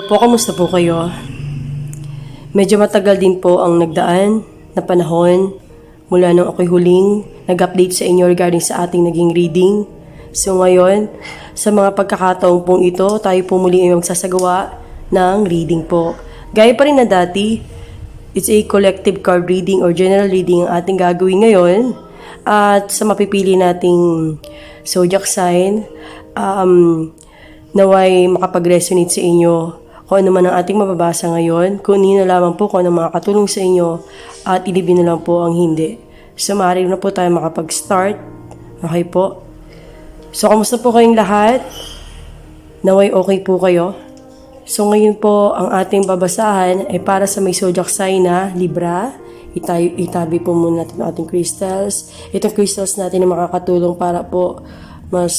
Hello po, kamusta po kayo? Medyo matagal din po ang nagdaan na panahon mula nung ako'y huling nag-update sa inyo regarding sa ating naging reading. So ngayon, sa mga pagkakataong pong ito, tayo po muli ay magsasagawa ng reading po. Gaya pa rin na dati, it's a collective card reading or general reading ang ating gagawin ngayon. At sa mapipili nating zodiac sign, naway makapag-resonate sa inyo kung ano man ang ating mababasa ngayon, kung hindi na lamang po kung ano makakatulong sa inyo at ilibin na lang po ang hindi. So maaari na po tayo makapag-start. Okay po? So kamusta po kayong lahat? Naway okay po kayo? So ngayon po ang ating babasahan ay para sa may zodiac sign na Libra. Itabi po muna natin ang ating crystals. Itong crystals natin ay makakatulong para po mas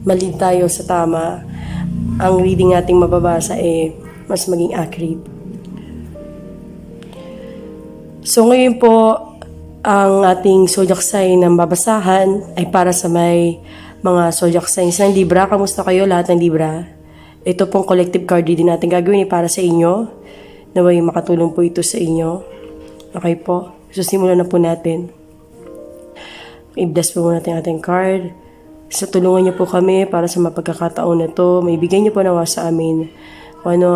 malid tayo sa tama. Ang reading nating mababasa ay mas maging accurate. So ngayon po, ang ating zodiac sign na babasahan ay para sa may mga zodiac signs ng Libra. Kamusta kayo lahat ng Libra? Ito pong collective card reading natin gagawin ay para sa inyo. Naway makatulong po ito sa inyo. Okay po? So simulan na po natin. I-bless po muna natin ating card. So tulungan niyo po kami para sa mapagkakataon na to. May bigay niyo po nawa sa amin kung ano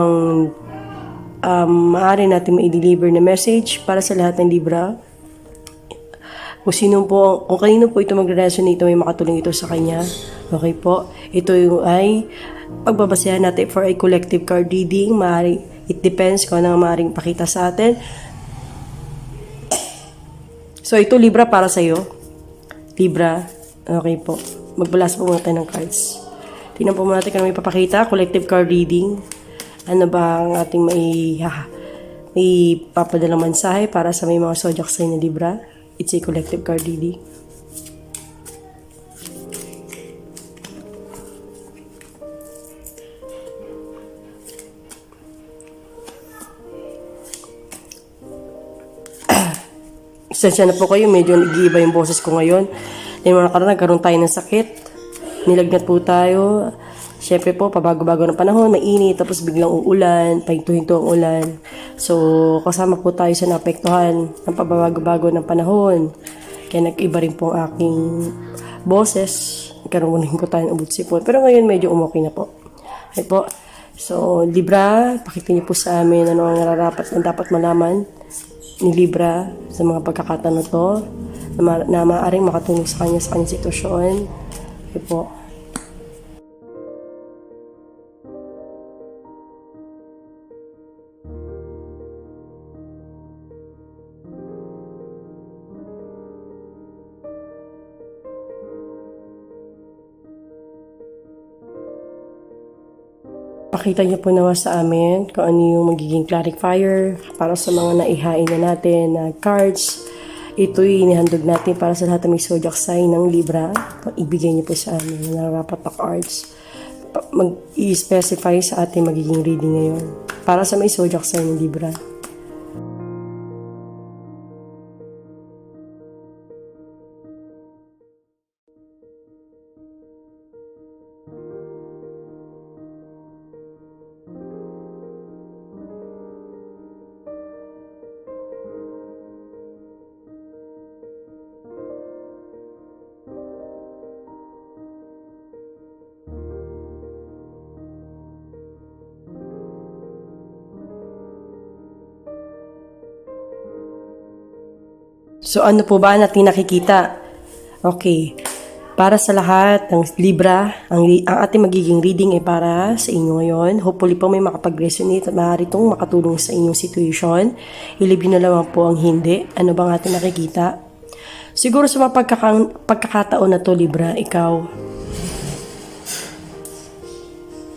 ang maaari natin ma-deliver na message para sa lahat ng Libra. Kung kanino po ito mag-resonate, may makatulong ito sa kanya. Okay po? Ito yung ay pagbabasehan natin for a collective card reading. It depends kung ano ang maaaring pakita sa atin. So ito Libra para sa'yo. Libra, okay po. Magbalas po muna tayo ng cards. Tingnan po muna natin kung may papakita. Collective card reading. Ano ba ang ating may papadalang mensahe para sa may mga zodiac sign na Libra? It's a collective card reading. Sensya na po kayo, medyo nag-iiba yung boses ko ngayon. Yung mga nagkaroon tayo ng sakit. Nilagnat po tayo. Siyempre po, pabago-bago ng panahon, mainit, tapos biglang uulan, pahinto-hinto ang ulan. So, kasama po tayo sa naapektuhan ng pabago-bago ng panahon. Kaya nag-iba rin po ang aking boses. Nagkaroon rin po tayo ng ubod sipon. Pero ngayon, medyo umokay na po. Okay po. So, Libra, pakita niyo po sa amin ano ang nararapat na dapat malaman ni Libra sa mga pagkakataon na to na maaaring makatulong sa kanyang sitwasyon. Okay po. Pakita niyo po nawa sa amin kung ano yung magiging clarifier para sa mga naihain na natin na cards. Ito'y inihandog natin para sa lahat ng may zodiac sign ng Libra. Ibigay niyo po sa amin na narapat na cards. Mag-i-specify sa ating magiging reading ngayon para sa may zodiac sign ng Libra. So ano po ba natin nakikita? Okay. Para sa lahat ng Libra, ang ating magiging reading ay para sa inyo ngayon. Hopefully po may makapag-resonate at maaari itong makatulong sa inyong situation. Ilibin na lang po ang hindi. Ano bang ating nakikita? Siguro sa mga pagkakataon na to, Libra, ikaw.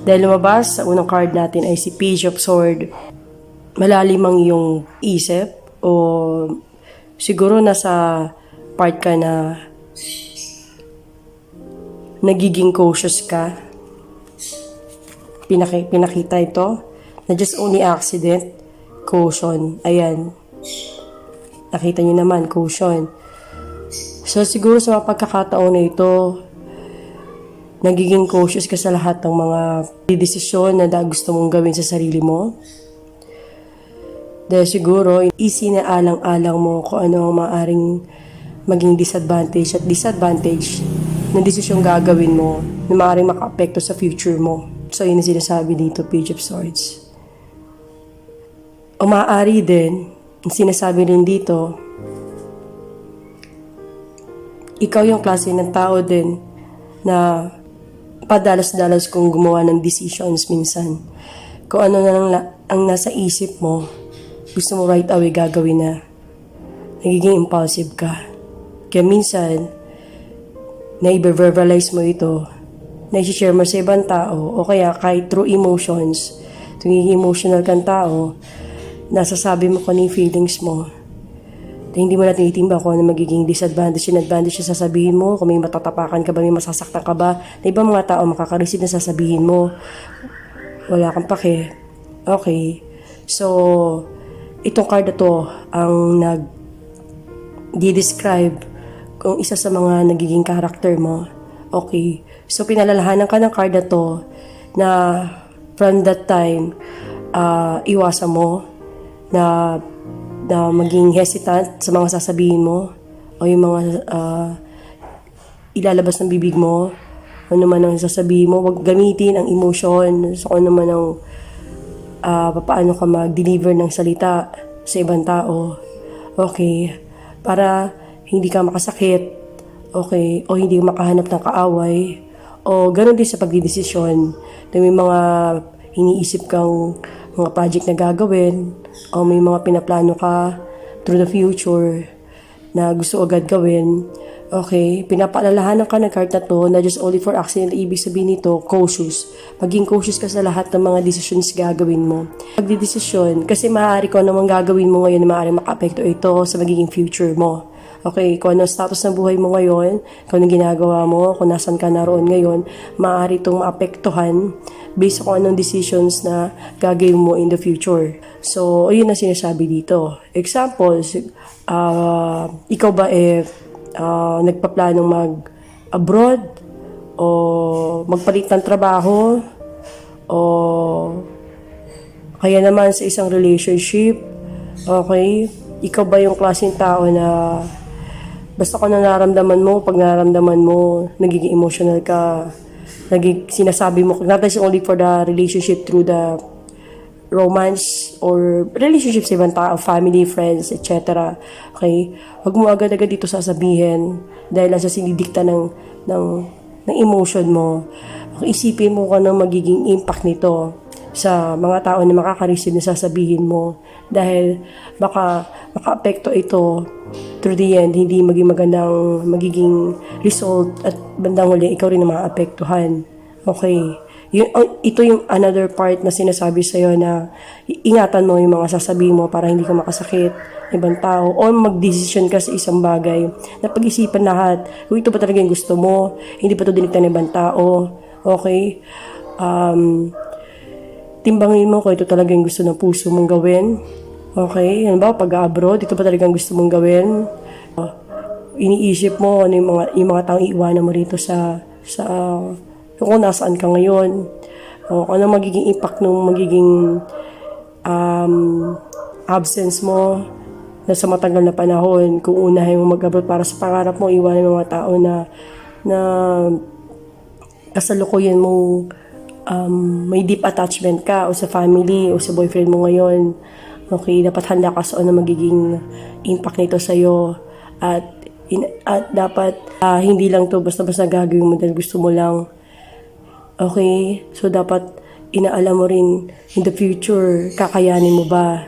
Dahil lumabas, sa unang card natin ay si Page of Swords. Malalim ang iyong isip o siguro nasa part ka na nagiging cautious ka. Pinakita ito na just only accident, caution. Ayan. Nakita nyo naman, caution. So siguro sa mga pagkakataon na ito, Nagiging cautious ka sa lahat ng mga desisyon na gusto mong gawin sa sarili mo. Dahil siguro, isinaalang-alang mo kung ano ang maaaring maging disadvantage at disadvantage ng desisyong gagawin mo na maaaring maka-apekto sa future mo. So, yun ang sinasabi dito, Page of Swords. O maaari din, sinasabi rin dito, ikaw yung klase ng tao din na padalas-dalas kung gumawa ng decisions minsan. Kung ano na lang ang nasa isip mo, gusto mo right away gagawin na. Nagiging impulsive ka. Kaya minsan, na-verbalize mo ito, na-share mo sa ibang tao, o kaya kahit through emotions, nagiging emotional kang tao, nasasabi mo kung ano yung feelings mo. Hindi mo na tinitimba kung ano magiging disadvantage and advantage na sasabihin mo, kung may matatapakan ka ba, may masasaktan ka ba, na ibang mga tao makaka-receive na sasabihin mo. Wala kang pake. Okay. So, itong card na to ang nag-describe kung isa sa mga nagiging character mo. Okay. So, pinalalahanan ka ng card na to na from that time, iwasan mo na maging hesitant sa mga sasabihin mo o yung mga ilalabas ng bibig mo, ano man ang sasabihin mo. Huwag gamitin ang emotion so ano man ang paano ka mag-deliver ng salita sa ibang tao. Okay, para hindi ka makasakit, okay, o hindi ka makahanap ng kaaway, o ganoon din sa pagdidesisyon. May mga iniisip kang mga project na gagawin, o may mga pinaplano ka through the future na gusto agad gawin. Okay, pinapaalalahanan ka ng card na to na just only for accident. Ibig sabihin nito, cautious. Maging cautious ka sa lahat ng mga decisions gagawin mo. Pagdidesisyon, kasi maaari ko namang gagawin mo ngayon na maaari maka-apekto ito sa magiging future mo. Okay, kung ano status ng buhay mo ngayon, kung ano ginagawa mo, kung nasan ka naroon ngayon, maaari itong maapektuhan based kung anong decisions na gagawin mo in the future. So, ayun na sinasabi dito. Example, ikaw ba nagpaplanong mag-abroad o magpalit ng trabaho o kaya naman sa isang relationship. Okay, ikaw ba yung klaseng tao na basta kung nararamdaman mo, pag nararamdaman mo, nagiging emotional ka, sinasabi mo, not only for the relationship through the romance or relationships sa ibang tao, family, friends, etc. Okay? Huwag mo agad-agad dito sasabihin dahil lang sa sinidikta ng emotion mo. Isipin mo kung ano magiging impact nito sa mga tao na makaka-receive na sasabihin mo dahil baka maka-apekto ito through the end, hindi magiging result at bandang huli, ikaw rin na ma-apektuhan. Okay? Ito yung another part na sinasabi sa'yo na ingatan mo yung mga sasabihin mo para hindi ka makasakit ibang tao o mag-decision ka sa isang bagay na pag-isipan lahat kung ito ba talaga yung gusto mo, hindi pa ito dinikta ng ibang tao. Okay? Timbangin mo kung ito talaga yung gusto ng puso mong gawin. Okay? Ano ba? Pag-abroad, ito ba talaga yung gusto mong gawin? Iniisip mo ano yung mga taong iiwanan mo rito sa kung nasaan ka ngayon, o ano magiging impact ng magiging absence mo na sa matagal na panahon kung unahin mo mag-abroad para sa pangarap mo, iwanan ng mga tao na kasalukuyan mo may deep attachment ka o sa family o sa boyfriend mo ngayon. Okay, dapat handa ka sa ano magiging impact nito sa'yo at dapat hindi lang to basta-basta gagawin mo dahil gusto mo lang. Okay? So, dapat inaalam mo rin in the future, kakayanin mo ba?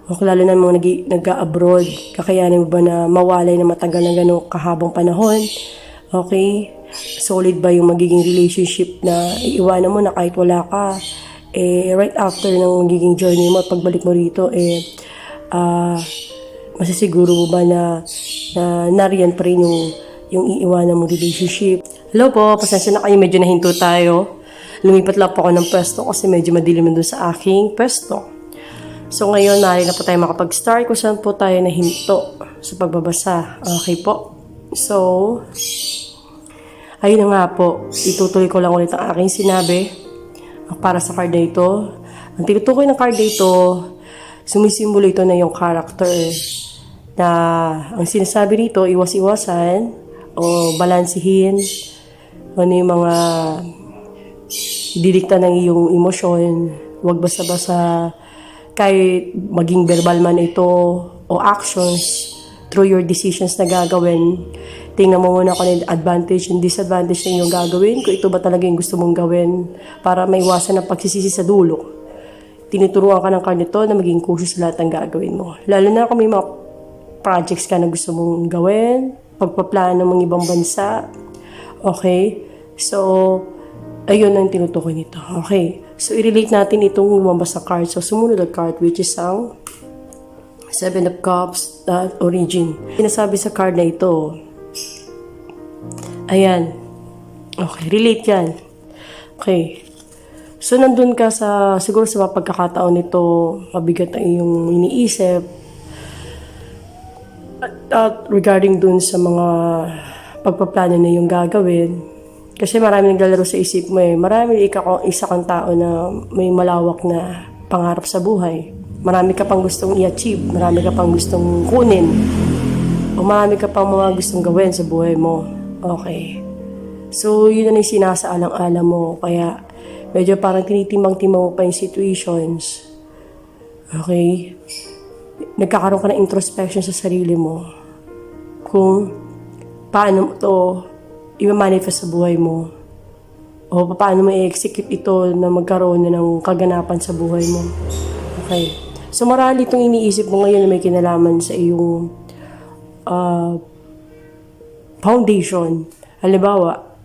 O lalo na mga nag-abroad, kakayanin mo ba na mawalay na matagal na gano'ng kahabang panahon? Okay? Solid ba yung magiging relationship na iiwanan mo na kahit wala ka? Right after ng magiging journey mo at pagbalik mo rito, masisiguro mo ba na nariyan pa rin yung iiwanan mo relationship? Hello po, pasensya na kayo, medyo nahinto tayo. Lumipat lang po ako ng pwesto kasi medyo madilim doon sa aking pwesto. So ngayon, nari na po tayo makapag-start kung saan po tayo nahinto sa pagbabasa. Okay po. So, Ayun na nga po, itutuloy ko lang ulit ang aking sinabi para sa card na ito. Ang tinutukoy ng card na ito, sumisimbolo ito na yung character na ang sinasabi rito, iwas-iwasan o balansihin ano yung mga didikta ng iyong emosyon. Huwag basta-basta kahit maging verbal man ito o actions through your decisions na gagawin. Tingnan mo muna kung ano yung advantage and disadvantage na yung gagawin. Kung ito ba talaga yung gusto mong gawin para maiwasan ang pagsisisi sa dulo. Tinuturuan ka ng card nito na maging cautious sa lahat ng gagawin mo. Lalo na kung may mga projects ka na gusto mong gawin, pagpaplano ng mga ibang bansa. Okay? So, ayun ang tinutukoy nito. Okay. So, i-relate natin itong lumabas sa card. So, sumunod na card which is ang Seven of Cups, origin. Sinasabi sa card na ito, ayan. Okay, relate yan. Okay. So, nandun ka siguro sa mga pagkakataon nito, mabigat ang iyong iniisip. At regarding dun sa mga pagpaplano na yung gagawin. Kasi marami naglalaro sa isip mo eh. Marami isa kang tao na may malawak na pangarap sa buhay. Marami ka pang gustong i-achieve. Marami ka pang gustong kunin. O marami ka pang mga gustong gawin sa buhay mo. Okay. So, yun na yung sinasaalang-alam mo. Kaya, medyo parang tinitimbang-timbang mo pa yung situations. Okay. Nagkakaroon ka ng introspection sa sarili mo. Kung paano mo ito i-manifest sa buhay mo. O paano mo i-execute ito na magkaroon na ng kaganapan sa buhay mo. Okay. So, marami itong iniisip mo ngayon na may kinalaman sa iyong foundation. Halimbawa,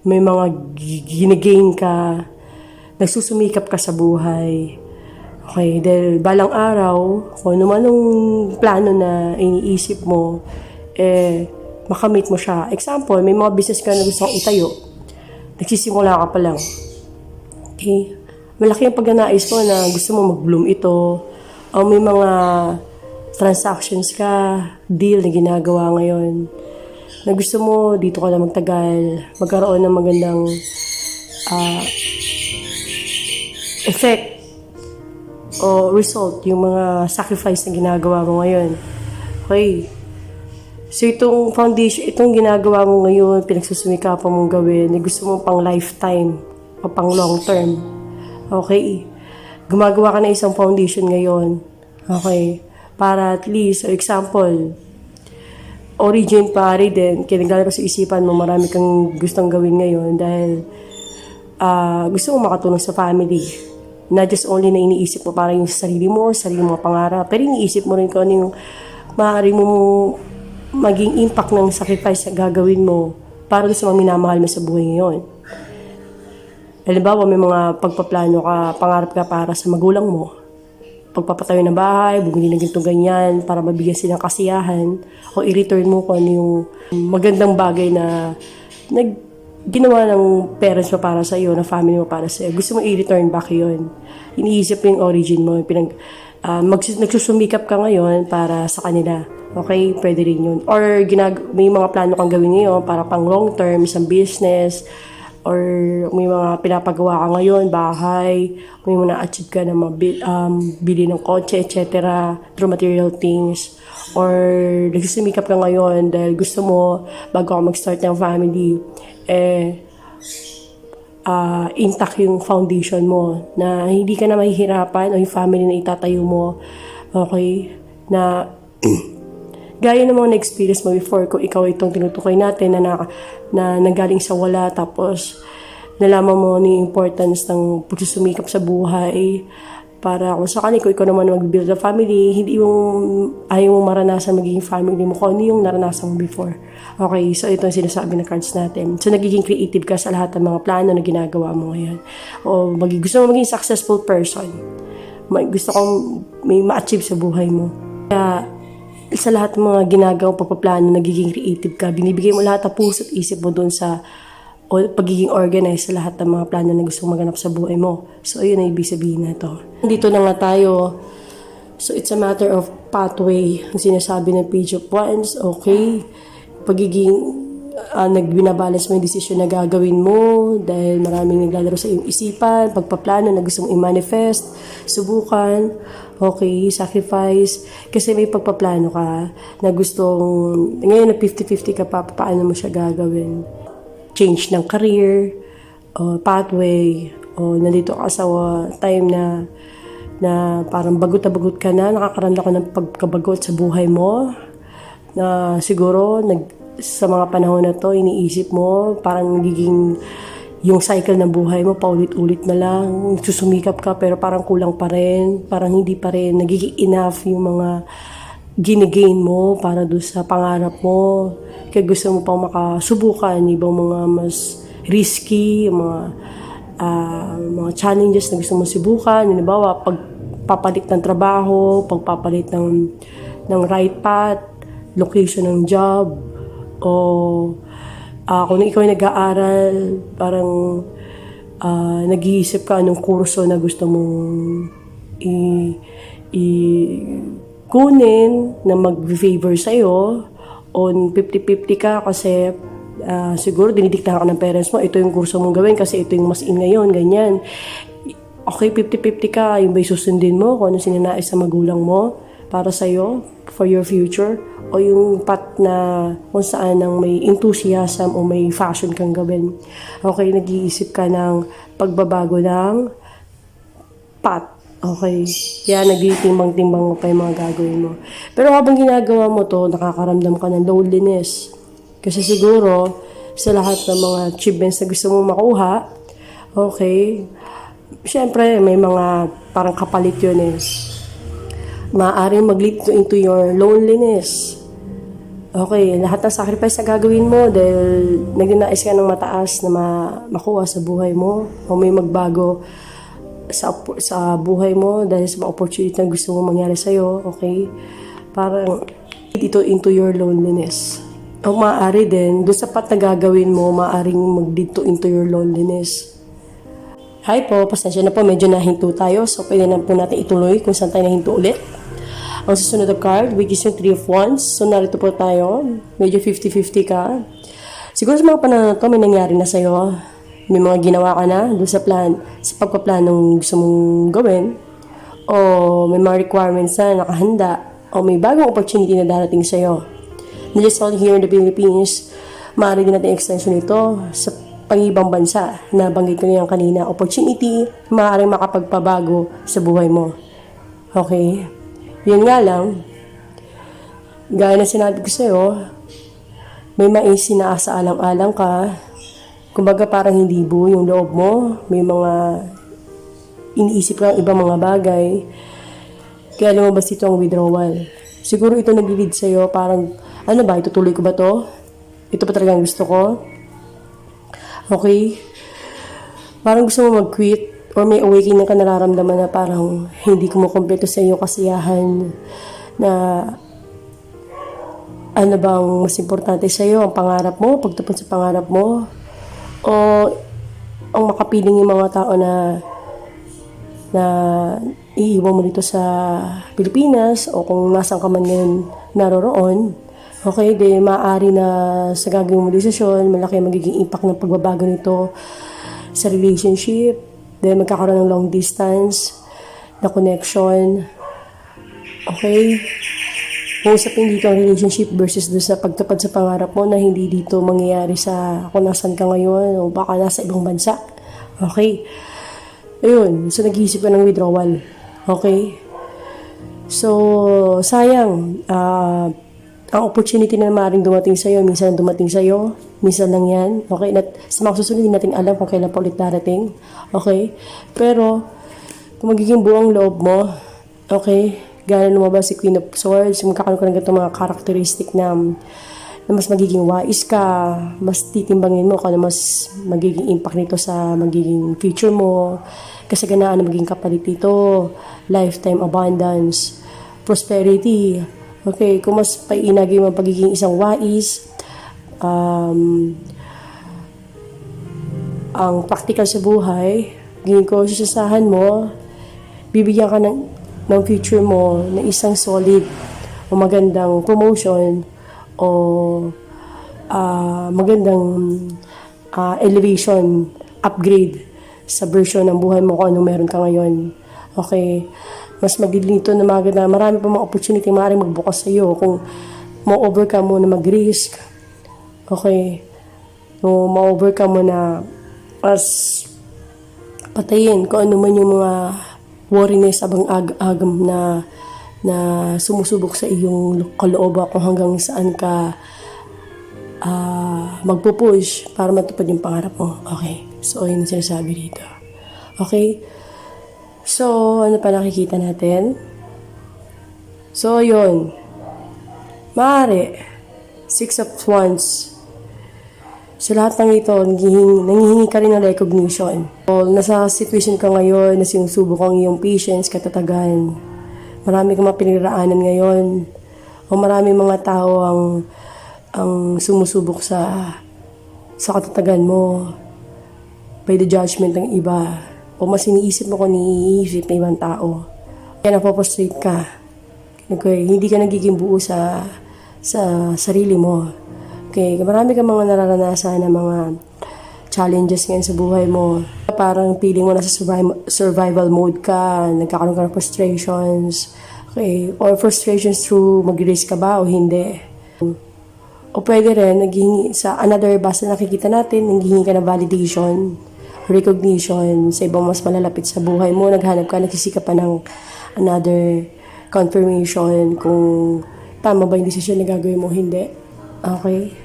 may mga ginigain ka, nagsusumikap ka sa buhay. Okay, dahil balang araw, kung ano man ang plano na iniisip mo, makamit mo siya. Example, may mga business ka na gusto kong itayo. Nagsisimula ka pa lang. Okay? Malaki ang pagganais mo na gusto mo mag-bloom ito. O may mga transactions ka, deal na ginagawa ngayon. Na gusto mo, dito ka na magtagal, magkaroon ng magandang effect o result, yung mga sacrifice na ginagawa mo ngayon. Okay. So, itong foundation, itong ginagawa mo ngayon, pinagsusumikapan mong gawin, gusto mo pang lifetime o pang long term. Okay. Gumagawa ka na isang foundation ngayon. Okay. Para at least, example, origin pare din, kinaglalaro sa isipan mo, marami kang gustong gawin ngayon dahil gusto mo makatulong sa family. Not just only na iniisip mo para yung sarili mo pangarap, pero iniisip mo rin kung ano yung maaari mo maging impact ng sacrifice na gagawin mo para sa mga minamahal mo sa buhay ngayon. Halimbawa, may mga pagpaplano ka, pangarap ka para sa magulang mo. Pagpapatayo ng bahay, bumili ng ganito ganyan para mabigyan silang kasiyahan o i-return mo kung ano yung magandang bagay na ginawa ng parents mo para sa iyo, ng family mo para sa iyo. Gusto mo i-return back yun. Iniisip mo yung origin mo. Nagsusumikap ka ngayon para sa kanila. Okay, pwede rin yun. Or may mga plano kang gawin ngayon para pang long term, isang business, or may mga pinapagawa ka ngayon, bahay, may mga na-achieve ka na bili ng kotse, etc. through material things. Or nagsusumikap ka ngayon dahil gusto mo, bago ka mag-start ng family, intact yung foundation mo, na hindi ka na mahihirapan o yung family na itatayo mo, okay, na gaya ng mga na-experience mo before, kung ikaw itong tinutukoy natin na nanggaling sa wala, tapos nalaman mo yung importance ng pagsusumikap sa buhay para kung sakali, kung ikaw naman mag-build a family, hindi ayaw mo maranasan magiging family mo kung ano yung naranasan mo before. Okay, so ito ang sinasabi ng cards natin. So nagiging creative ka sa lahat ng mga plano na ginagawa mo ngayon. O gusto mo maging successful person. Gusto kong may ma-achieve sa buhay mo. Kaya sa lahat ng mga ginagawang pagpaplano, nagiging creative ka. Binibigay mo lahat ng puso at isip mo doon sa pagiging organized sa lahat ng mga plano na gusto mong maganap sa buhay mo. So, ayun na ibig sabihin na ito. Dito na nga tayo. So, it's a matter of pathway. Ang sinasabi ng Page of Wands, okay. Pagiging nagbinabalance mo yung desisyon na gagawin mo dahil maraming naglalaro sa iyong isipan, pagpaplano na gusto mong i-manifest, subukan, okay, sacrifice, kasi may pagpaplano ka na gustong, ngayon na 50-50 ka pa, paano mo siya gagawin? Change ng career, o pathway, o nandito ka sa time na parang bagot na bagot ka na, nakakaramdam ka ng pagkabagot sa buhay mo, na siguro sa mga panahon na to, iniisip mo, parang nagiging yung cycle ng buhay mo, paulit-ulit na lang, susumikap ka pero parang kulang pa rin, parang hindi pa rin, nagiging enough yung mga ginigain mo para doon sa pangarap mo. Kaya gusto mo pang makasubukan ibang mga mas risky, mga challenges na gusto mo subukan. Halimbawa, pagpapalit ng trabaho, pagpapalit ng right path, location ng job, o kung ikaw ay nag-aaral, parang nag-iisip ka anong kurso na gusto mong kunin na mag-favor sa'yo, o 50-50 ka kasi siguro dinidiktahan ka ng parents mo, ito yung kurso mong gawin kasi ito yung mas in ngayon, ganyan. Okay, 50-50 ka, yung ba'y susundin mo kung ano sinanais sa magulang mo para sa'yo, for your future, o yung path na kung saan ang may enthusiasm o may fashion kang gawin. Okay, nag-iisip ka ng pagbabago ng path. Okay, kaya nagtitimbang-timbang mo pa yung mga gagawin mo. Pero habang ginagawa mo to, nakakaramdam ka ng loneliness. Kasi siguro, sa lahat ng mga achievements na gusto mong makuha, okay, syempre may mga parang kapalit yun eh. Maaaring mag-lead into your loneliness. Okay, lahat ng sacrifice na gagawin mo dahil nagnanais ka ng mataas na makuha sa buhay mo, o may magbago sa buhay mo dahil sa mga opportunity na gusto mo mangyari sa'yo, okay? Parang dito into your loneliness. O maaari din, doon sa path na gagawin mo, maaaring mag-lead into your loneliness. Hi po, pasensya na po, medyo nahinto tayo, so pwede na po natin ituloy kung saan tayo nahinto ulit. Ang susunod na card, which is yung 3 of Wands. So, narito po tayo. Medyo 50-50 ka. Siguro sa mga panahon na to, may nangyari na sa'yo. May mga ginawa ka na doon sa pagpaplanong gusto mong gawin. O may mga requirements na nakahanda. O may bagong opportunity na darating sa'yo. Not just only here in the Philippines, maaari din natin extension ito sa pang-ibang bansa. Nabanggit ko niyan kanina. Opportunity, maaaring makapagpabago sa buhay mo. Okay? Yun nga lang, gaya na sinabi ko sa'yo, may sinaalang-alang ka, kumbaga parang hindi buo yung loob mo, may mga iniisip ka ibang mga bagay, kaya lumabas dito ang withdrawal. Siguro ito nag-lead sa'yo, parang, ano ba, itutuloy ko ba to? Ito pa talagang gusto ko? Okay? Parang gusto mo mag-quit, or may awakening ka nararamdaman na parang hindi kumukumpleto sa iyong kasiyahan, na ano bang mas importante sa iyo, ang pangarap mo, pagtupad sa pangarap mo, o ang makapiling yung mga tao na iiwan mo dito sa Pilipinas, o kung nasaan ka man ngayon naroroon. Okay, di maaari na sa gagawin mo desisyon, malaki ang magiging impact ng pagbabago nito sa relationship. Then, magkakaroon ng long distance na connection. Okay? Usapin dito ang relationship versus doon sa pagtupad sa pangarap mo na hindi dito mangyayari sa kung nasan ka ngayon o baka nasa ibang bansa. Okay? Ayun. So, nag-iisip ka ng withdrawal. Okay? So, sayang. Ang opportunity na maaaring dumating sa'yo, minsan dumating sa'yo, minsan lang yan. Okay? Sa mga susunod, hindi natin alam kung kailan pa ulit darating. Okay? Pero, kung magiging buong loob mo, okay, gano'n lumabas si Queen of Swords, magkakaroon ka ng ganitong mga characteristic na mas magiging wise ka, mas titimbangin mo kung ano mas magiging impact nito sa magiging future mo, kasaganaan na magiging kapalit dito, lifetime abundance, prosperity. Okay, kung mas painagi mo pagiging isang wais, ang practical sa buhay, gawin ko, susasahan mo, bibigyan ka ng future mo na isang solid o magandang promotion o magandang elevation, upgrade sa version ng buhay mo kung ano meron ka ngayon. Okay? Mas maglilito na maganda. Marami pa mga opportunity maaaring magbukas sa iyo kung ma-overcome mo na mag-risk. Okay? No, ma-overcome mo na as patayin kung ano man yung mga worriness abang agam na sumusubok sa iyong kalooban kung hanggang saan ka magpupush para matupad yung pangarap mo. Okay. So, yun ang sinasabi dito. Okay. So, ano pa nakikita natin? So, yun. Maaari, 6 of Wands. Sa lahat ng ito, nanghihingi ka rin ng recognition. So, nasa situation ka ngayon na sinusubok ang iyong patience, katatagan. Marami kang mapiniraanan ngayon. O marami mga tao ang sumusubok sa katatagan mo by the judgment ng iba. O mas iniisip mo kung iniisip ng ibang tao. Kaya napoprostrate ka. Okay, hindi ka nagiging buo sa sarili mo. Okay, marami kang mga nararanasan na mga challenges ngayon sa buhay mo. Parang feeling mo nasa survival mode ka, nagkakaroon ka ng frustrations. Okay, or frustrations through mag-risk ka ba o hindi. O pwede rin, naghihingi sa another base na nakikita natin, naghihingi ka ng validation, recognition sa ibang mas malalapit sa buhay mo. Naghanap ka, nagsisikap pa ng another confirmation kung tama ba yung decision na gagawin mo, hindi. Okay?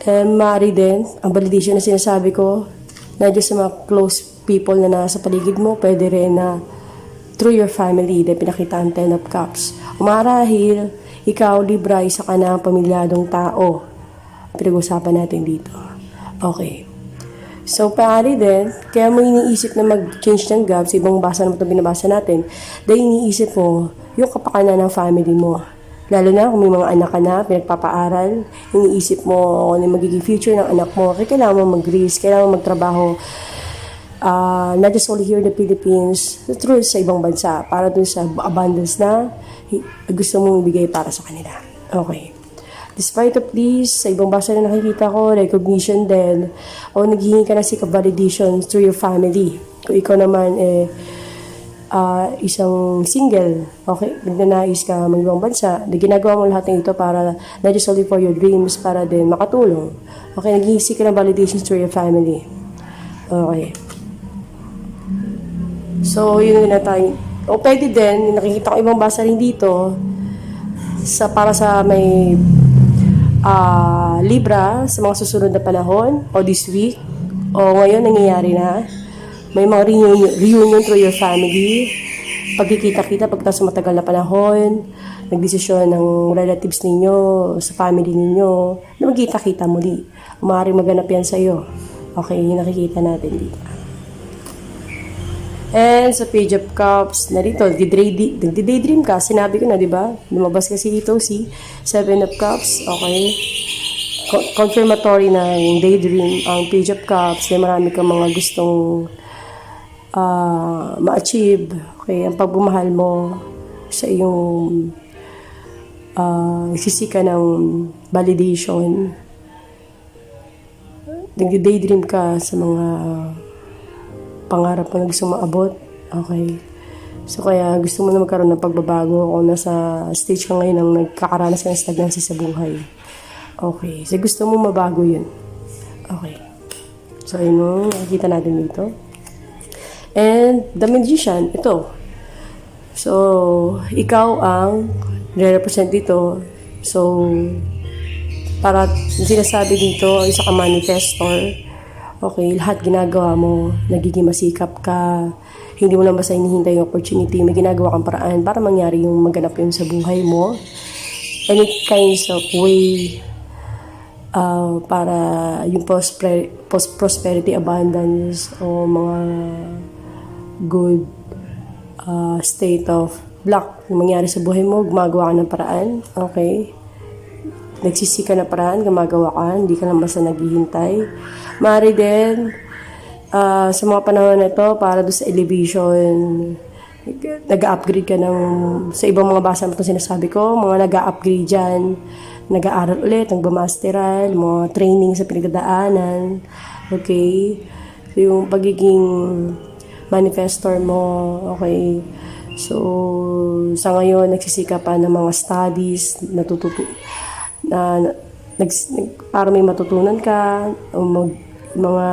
Maaari din, ang validation na sinasabi ko, na just sa mga close people na nasa paligid mo, pwede rin na through your family, na pinakita ang 10 of Cups. Marahil, ikaw, Libra, isa ka na pamilyadong tao. Pinag-usapan natin dito. Okay. So, paari din, kaya mo iniisip na mag-change ng job, sa ibang basa naman ito binabasa natin, dahil iniisip mo yung kapakanan ng family mo. Lalo na kung may mga anak ka na, pinagpapaaral, iniisip mo ano yung magiging future ng anak mo, kaya kailangan mo mag-risk, kailangan mo magtrabaho, not just only here in the Philippines, through sa ibang bansa, para dun sa abundance na gusto mong ibigay para sa kanila. Okay. Despite of this, sa ibang basa na nakikita ko, recognition din, o naghihingi ka na seek of validation through your family. Kung ikaw naman, isang single, okay, nagnanais ka mag-ibang bansa, ginagawa mo lahat ng ito para, not just only for your dreams, para din makatulong. Okay, naghihingi ka ng validation through your family. Okay. So, yun na tayo. O pwede din, nakikita ko ibang basa rin dito, para sa may Libra, sa mga susunod na panahon, o this week, o ngayon nangyayari na, may mga reunion through your family, pagkikita-kita pagkatapos sa matagal na panahon, nagdesisyon ng relatives ninyo, sa family ninyo, na magkita-kita muli. Maaaring maganap yan sa iyo. Okay, yung nakikita natin dito. And sa Page of Cups, narito, nagdi-daydream ka. Sinabi ko na, di ba? Lumabas kasi dito si Seven of Cups. Okay. Confirmatory na yung daydream. Ang Page of Cups, na marami kang mga gustong ma-achieve. Okay. Ang pagmamahal mo sa iyong nagsisika ng validation. Nagdi-daydream ka sa mga pangarap mo na gusto maabot. Okay. So, kaya gusto mo na magkaroon ng pagbabago kung nasa stage ka ngayon ng nagkakaranas ng stagnancy sa buhay. Okay. So, gusto mo mabago yun. Okay. So, yun mo, nakikita natin dito. And, the Magician, ito. So, ikaw ang re-represent dito. So, para sinasabi dito, isa ka manifestor. Okay, lahat ginagawa mo, nagiging masikap ka, hindi mo lang basta hinihintay yung opportunity, may ginagawa kang paraan para mangyari yung maganap yun sa buhay mo. Any kinds of way para yung prosperity, abundance, o mga good state of luck yung mangyari sa buhay mo, gumagawa ka ng paraan. Okay. Nagsisika na paraan, gumagawa ka, hindi ka lang basta naghihintay. Maaari din, sa mga panahon na ito, para doon sa elevation, nag-upgrade ka ng, sa ibang mga basa na ito sinasabi ko, mga nag-upgrade dyan, nag-aaral ulit, nagmamasteral, mga training sa pinagdadaanan. Okay? So, yung pagiging manifestor mo, okay? So, sa ngayon, nagsisikap pa ng mga studies, para may matutunan ka, o mga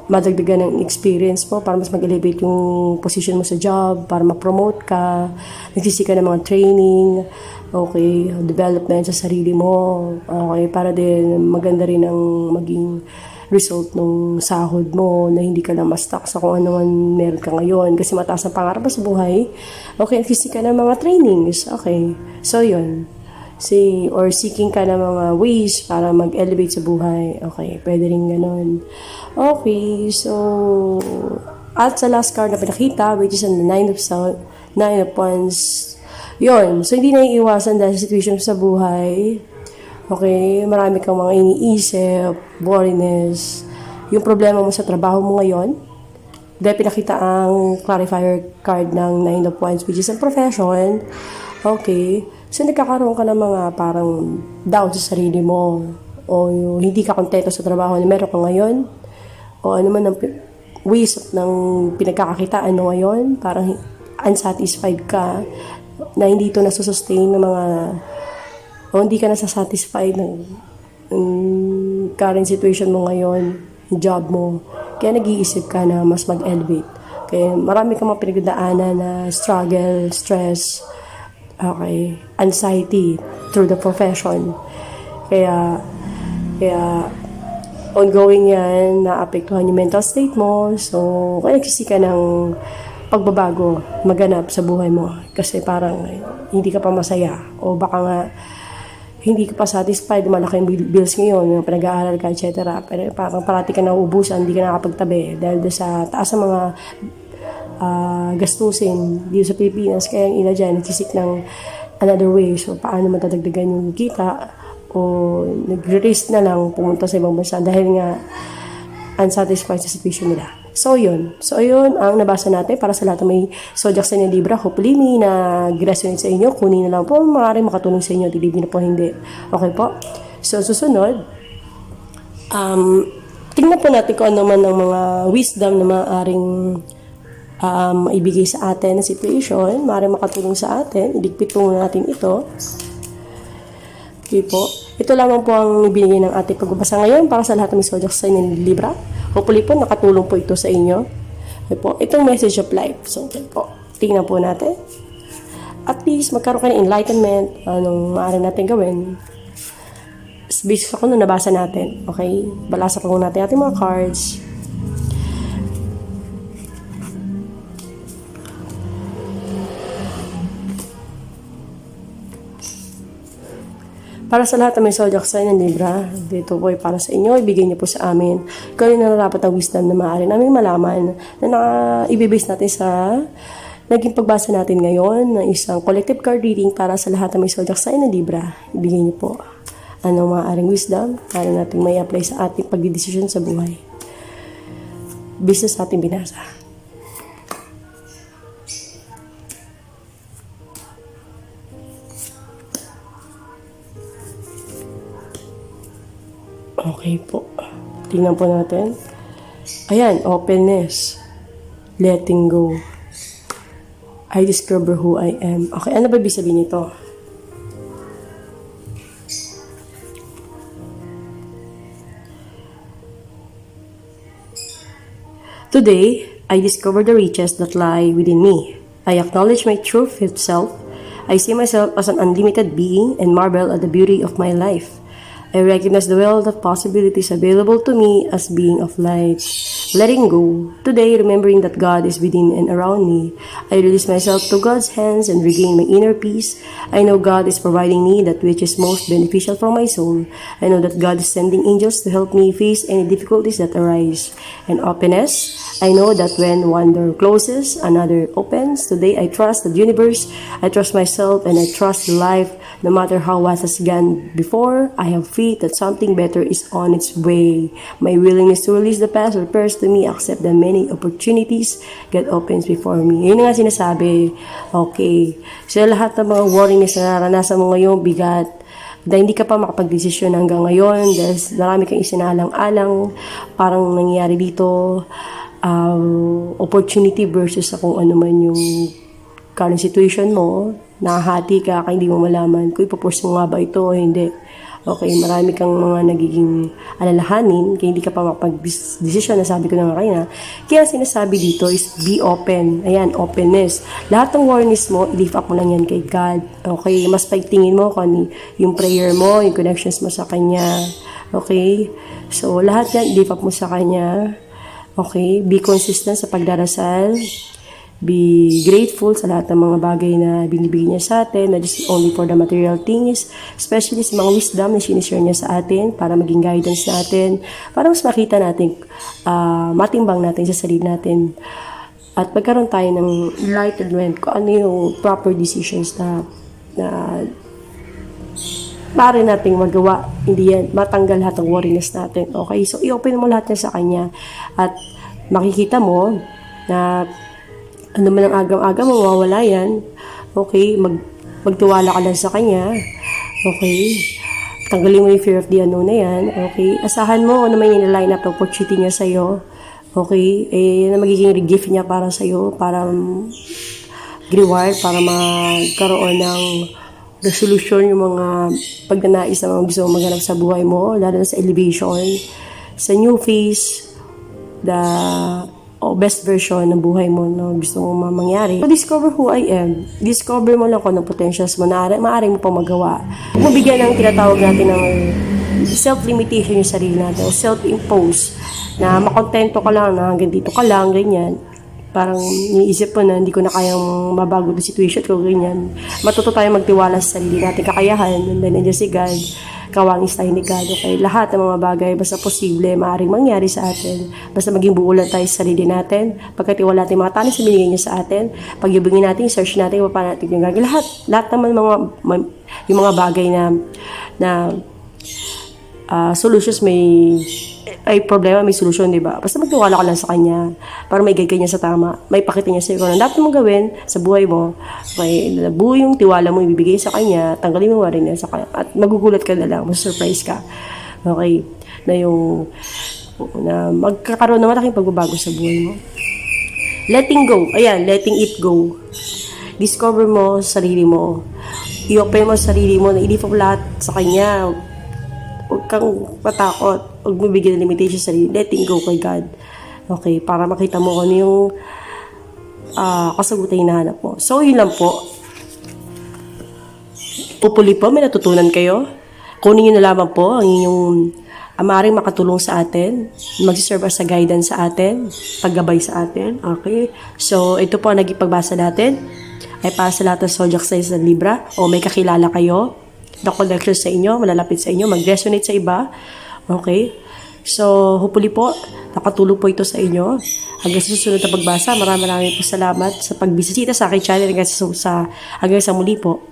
madagdagan ng experience mo para mas mag-elevate yung position mo sa job, para ma-promote ka, nagsisika ng mga training, okay, development sa sarili mo, okay, para din maganda rin ang maging result ng sahod mo, na hindi ka lang ma-stuck sa kung ano man meron ka ngayon kasi mataas ang pangarap mo sa buhay. Okay, nagsisika ng mga trainings, okay, so yun. Or seeking ka ng mga ways para mag-elevate sa buhay. Okay, pwede rin ganun. Okay, so, at sa last card na pinakita, which is on the Nine of Wands, yun. So, hindi na iiwasan dahil sa situation sa buhay. Okay, marami kang mga iniisip, worriness, yung problema mo sa trabaho mo ngayon. Dahil pinakita ang clarifier card ng Nine of Wands, which is ang profession. Okay, so nagkakaroon ka ng mga parang down sa sarili mo, o hindi ka kontento sa trabaho na meron ka ngayon, o ano man ang ways ng pinagkakakitaan mo ngayon, parang unsatisfied ka na hindi ito nasusustain ng mga, o hindi ka nasasatisfied ng current situation mo ngayon, job mo, kaya nag-iisip ka na mas mag-elevate. Kaya marami kang mga pinagdaanan na struggle, stress, okay, anxiety through the profession. Kaya ongoing yan, naapektuhan yung mental state mo. So, kaya nagsisika ng pagbabago, maganap sa buhay mo. Kasi parang hindi ka pa masaya. O baka nga, hindi ka pa satisfied, malaking bills ngayon, yung pinag-aaral ka, etc. Pero parang parati ka nauubusan, hindi ka nakapagtabi. Dahil sa taas ng mga gastusin dito sa Pilipinas, kaya yung ina dyan nagsisik ng another way. So paano matadagdagan yung kita, o nagre-risk na lang pumunta sa ibang bansa dahil nga unsatisfied sa situation nila. So yun ang nabasa natin para sa lahat ng may zodiac sign ng Libra. Hopefully may nag-resonate sa inyo, kunin na lang po, maaaring makatulong sa inyo, hindi na po hindi. Okay po, so susunod, tingnan po natin kung ano man ang mga wisdom na maaaring ibigay sa atin na situation, maaaring makatulong sa atin. Iligpit po natin ito. Okay po. Ito lamang po ang ibinigay ng ating pagbabasa ngayon para sa lahat ng may zodiac sign ng Libra. Hopefully po nakatulong po ito sa inyo. Okay po. Itong message of life. So, okay po. Tingnan po natin. At least magkaroon ka ng enlightenment. Anong maaari natin gawin? Based sa kung ano nabasa natin. Okay? Balasa po natin ating mga cards. Para sa lahat ng may zodiac sign ng Libra, dito po ay para sa inyo, ibigay niyo po sa amin kung ano nararapat ang wisdom na maaari namin malaman na ibibase natin sa naging pagbasa natin ngayon ng isang collective card reading para sa lahat ng may zodiac sign ng Libra. Ibigay niyo po anong maaaring wisdom para natin may apply sa ating pagdidesisyon sa buhay. Business natin binasa. Okay po. Tingnan po natin. Ayan, openness. Letting go. I discover who I am. Okay, ano ba ibig sabihin nito? Today, I discover the riches that lie within me. I acknowledge my true fifth self. I see myself as an unlimited being and marvel at the beauty of my life. I recognize the wealth of possibilities available to me as being of light. Letting go. Today, remembering that God is within and around me, I release myself to God's hands and regain my inner peace. I know God is providing me that which is most beneficial for my soul. I know that God is sending angels to help me face any difficulties that arise. And openness. I know that when one door closes, another opens. Today, I trust the universe, I trust myself, and I trust life. No matter how what has gone before, I have faith that something better is on its way. My willingness to release the past refers to me accept the many opportunities God opens before me. Yun nga sinasabi. Okay. So lahat ng mga worriness na naranasan mo ngayon, bigat, dahil hindi ka pa makapag-desisyon hanggang ngayon dahil marami kang isinalang-alang, parang nangyayari dito, opportunity versus kung ano man yung current situation mo, nahahati ka, kaya hindi mo malaman kung ipupurse mo nga ba ito o hindi. Okay, marami kang mga nagiging alalahanin, kaya hindi ka pa makapag-desisyon, nasabi ko na nga kanina. Kaya sinasabi dito is be open. Ayan, openness. Lahat ng worries mo, i-lift up mo lang yan kay God. Okay, mas pagtingin mo kung ano yung prayer mo, yung connections mo sa Kanya. Okay, so lahat yan, i-lift up mo sa Kanya. Okay, be consistent sa pagdarasal. Be grateful sa lahat ng mga bagay na binibigay niya sa atin, not just only for the material things, especially sa mga wisdom na sinishare niya sa atin para maging guidance natin, para mas makita natin, matimbang natin sa sarili natin. At magkaroon tayo ng enlightenment kung ano yung proper decisions na maaari nating magawa. Hindi yan, matanggal lahat ng worriness natin. Okay? So, i-open mo lahat niya sa Kanya. At makikita mo na ano man ang agam-agam, mawawala yan. Okay? Magtiwala ka lang sa Kanya. Okay? Tanggalin mo yung fear of the unknown na yan. Okay? Asahan mo kung naman yung line up ng opportunity niya sa'yo. Okay? Yan ang magiging gift niya para sa'yo. Para reward, para magkaroon ng resolution yung mga pagnanais na mga gusto mong maganap sa buhay mo, lalo na sa elevation, sa new phase, best version ng buhay mo na gusto mong mangyari. So, discover who I am. Discover mo lang kung anong potentials mo na maaaring mo pang magawa. Kung mabigyan ng tinatawag natin ng self-limitation yung sarili natin, o self-impose, na makontento ka lang, na hanggang dito ka lang, ganyan. Parang iniisip mo na hindi ko na kayang mabago the situation ko, ganyan. Matuto tayo magtiwala sa sarili natin, kakayahan, and then nandiyan si God, kawangis tayo ni God. Okay, lahat ng mga bagay, basta posible, maaaring mangyari sa atin. Basta maging buo lang tayo sa sarili natin, pagkatiwala natin mga tanis na binigay niya sa atin, pagyubingin natin, search natin, paano natin yung gagawin. Lahat naman yung mga bagay na solutions ay problema, may solusyon, di ba? Basta magtiwala ka lang sa Kanya para may guide niya sa tama. May pakita niya sa iyo kung ano dapat mong gawin sa buhay mo. May buo yung tiwala mo, ibibigay sa Kanya, tanggalin mo rin niya sa Kanya. At magugulat ka na lang, mas-surprise ka. Okay? Na magkakaroon ng malaking pagbabago sa buhay mo. Letting go. Ayan, letting it go. Discover mo sarili mo. I-open mo sarili mo na i-lift up lahat sa Kanya. Huwag kang patakot. Huwag mo bigyan ng limitation sa sarili. Letting go kay God. Okay, para makita mo kung ano yung kasagutan yung hinahanap mo. So, yun lang po. Hopefully po, may natutunan kayo. Kunin nyo na lamang po ang inyong maaaring makatulong sa atin, magsiserve as a guidance sa atin, paggabay sa atin. Okay? So, ito po ang naging pagbasa natin ay para sa lahat ng zodiac signs ng Libra o may kakilala kayo na connection sa inyo, malalapit sa inyo, mag-resonate sa iba. Okay? So, hopefully po, nakatulong po ito sa inyo. Hanggang sa susunod na pagbasa, maraming po salamat sa pagbisita sa aking channel hanggang sa muli po.